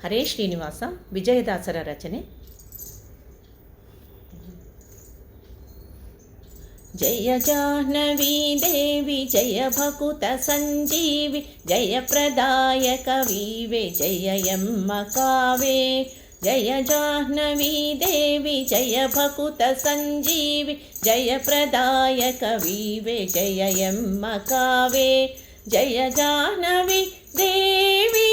ಹರೇ ಶ್ರೀನಿವಾಸ ವಿಜಯದಾಸರ ರಚನೆ. ಜಯ ಜಾಹ್ನವಿ ದೇವಿ ಜಯ ಭಕುತ ಸಂಜೀವಿ ಜಯ ಪ್ರದಾಯಕ ವೀವೆ ಜಯ ಎಮ್ಮ ಕಾವೆ. ಜಯ ಜಾಹ್ನವಿ ದೇವಿ ಜಯ ಭಕುತ ಸಂಜೀವಿ ಜಯ ಪ್ರದಾಯಕ ವೀವೆ ಜಯ ಎಮ್ಮ ಕಾವೆ. ಜಯ ಜಾಹ್ನವಿ ದೇವಿ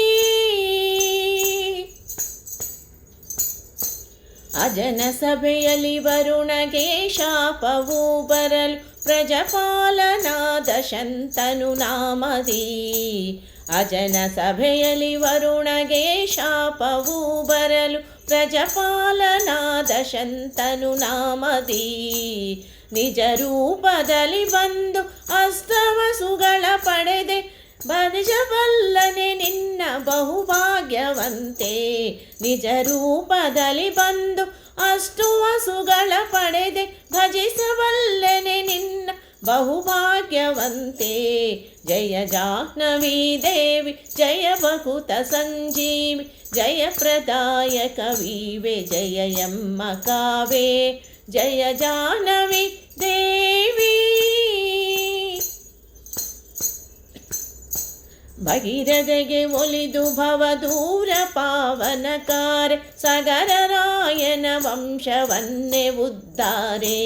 ಅಜನ ಸಭೆಯಲ್ಲಿ ವರುಣಗೆ ಶಾಪವೂ ಬರಲು ಪ್ರಜಪಾಲನಾದ ಶಂತನು ನಾಮದಿ. ಅಜನ ಸಭೆಯಲ್ಲಿ ವರುಣಗೆ ಶಾಪವೂ ಬರಲು ಪ್ರಜಪಾಲನಾದ ಶಂತನು ನಾಮದಿ. ನಿಜ ರೂಪದಲ್ಲಿ ಬಂದು ಅಸ್ತವಸುಗಳ ಪಡೆದೆ ಭಜಬಲ್ಲನೆ ನಿನ್ನ ಬಹುಭಾಗ್ಯವಂತೆ. ನಿಜ ರೂಪದಲ್ಲಿ ಬಂದು ಅಷ್ಟು ವಸುಗಳ ಪಡೆದೆ ಭಜಿಸಬಲ್ಲನೆ ನಿನ್ನ ಬಹುಭಾಗ್ಯವಂತೆ. ಜಯ ಜಾಹ್ನವಿ ದೇವಿ ಜಯ ಭಕುತ ಸಂಜೀವಿ ಜಯ ಪ್ರದಾಯಕ ವೀವೆ ಜಯ ಎಮ್ಮ ಕಾವೆ. ಜಯ ಜಾಹ್ನವಿ ದೇವಿ ಭಗೀರಥೆಗೆ ಒಲಿದು ಭವದೂರ ಪಾವನಕಾರ ಸಗರರಾಯನ ವಂಶವನ್ನೇ ಉದ್ಧಾರೆ.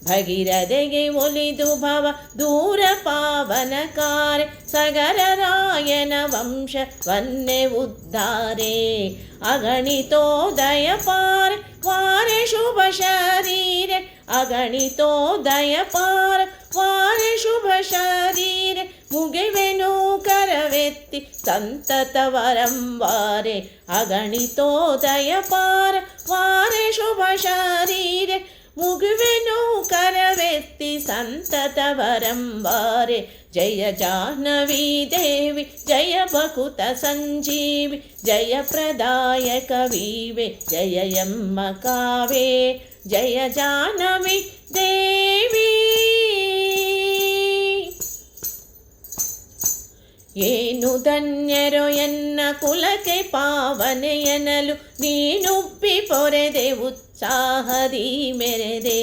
ಭಗೀರಥೆಗೆ ಒಲಿದು ಭವ ದೂರ ಪಾವನಕಾರ ಸಗರರಾಯನ ವಂಶವನ್ನೇ ಉದ್ಧಾರೆ. ಅಗಣಿತೋದಯ ಪಾರ ವಾರೆ ಶುಭ ಶರೀರೆ ಅಗಣಿತೋದಯ ಪಾರ ವಾರೆ ಶುಭ ಶರೀರೆ. ಮುಗಿವೆನು ಕರವೆತ್ತಿ ಸಂತತ ವರಂವಾರೆ ಅಗಣಿತೋದಯ ಪಾರ ವಾರೆ ಶುಭ ಶರೀರೆ. ಮುಗಿವೆನು ಕರವೆತ್ತಿ ಸಂತತ ವರಂವಾರೆ. ಜಯ ಜಾಹ್ನವಿ ದೇವಿ ಜಯ ಭಕುತ ಸಂಜೀವಿ ಜಯ ಪ್ರದಾಯಕ ವೀವೆ ಜಯ ಎಮ್ಮ ಕಾವೆ. ಜಯ ಜಾಹ್ನವಿ ದೇವಿ ಏನು ಧನ್ಯರೋ ಎನ್ನ ಕುಲಕ್ಕೆ ಪಾವನೆ ಎನ್ನಲು ನೀನುಬ್ಬಿ ಪೊರೆದೆ ಉತ್ಸಾಹದಿ ಮೆರೆದೆ.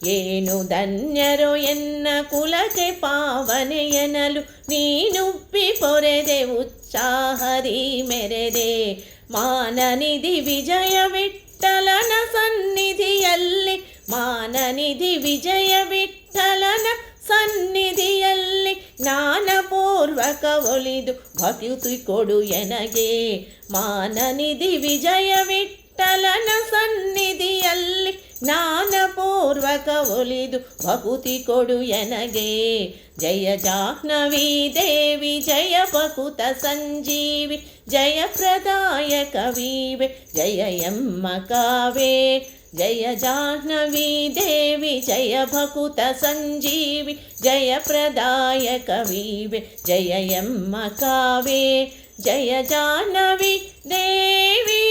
ಏನು ಧನ್ಯರೋ ಎನ್ನ ಕುಲಕ್ಕೆ ಪಾವನೆ ಎನ್ನಲು ನೀನುಬ್ಬಿ ಪೊರೆದೆ ಉತ್ಸಾಹದಿ ಮೆರೆದೆ. ಮಾನನಿಧಿ ವಿಜಯ ವಿಠ್ಠಲನ ಸನ್ನಿಧಿಯಲ್ಲಿ ಮಾನನಿಧಿ ವಿಜಯ ವಿಠ್ಠಲನ ಸನ್ನಿಧಿಯಲ್ಲಿ ಜ್ಞಾನಪೂರ್ವಕ ಒಲಿದು ಭಕ್ತಿ ಕೊಡು ಎನಗೆ. ಮಾನನಿಧಿ ವಿಜಯ ವಿಠ್ಠಲನ ಸನ್ನಿಧಿಯಲ್ಲಿ ಜ್ಞಾನಪೂರ್ವಕ ಒಲಿದು ಭಕ್ತಿ ಕೊಡು ಎನಗೆ. ಜಯ ಜಾಹ್ನವಿ ದೇವಿ ಜಯ ಭಕುತ ಸಂಜೀವಿ ಜಯ ಪ್ರದಾಯಕ ವೀವೆ ಜಯ ಎಮ್ಮ ಕಾವೆ. ಜಯ ಜಾಹ್ನವಿ ದೇವಿ ಜಯ ಭಕುತ ಸಂಜೀವಿ ಜಯ ಪ್ರದಾಯಕ ವೀವೆ ಜಯ ಎಮ್ಮ ಕಾವೆ. ಜಯ ಜಾಹ್ನವಿ ದೇವಿ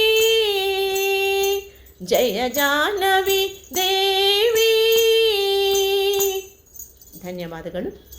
ಜಯ ಜಾಹ್ನವಿ ದೇವಿ. ಧನ್ಯವಾದಗಳು.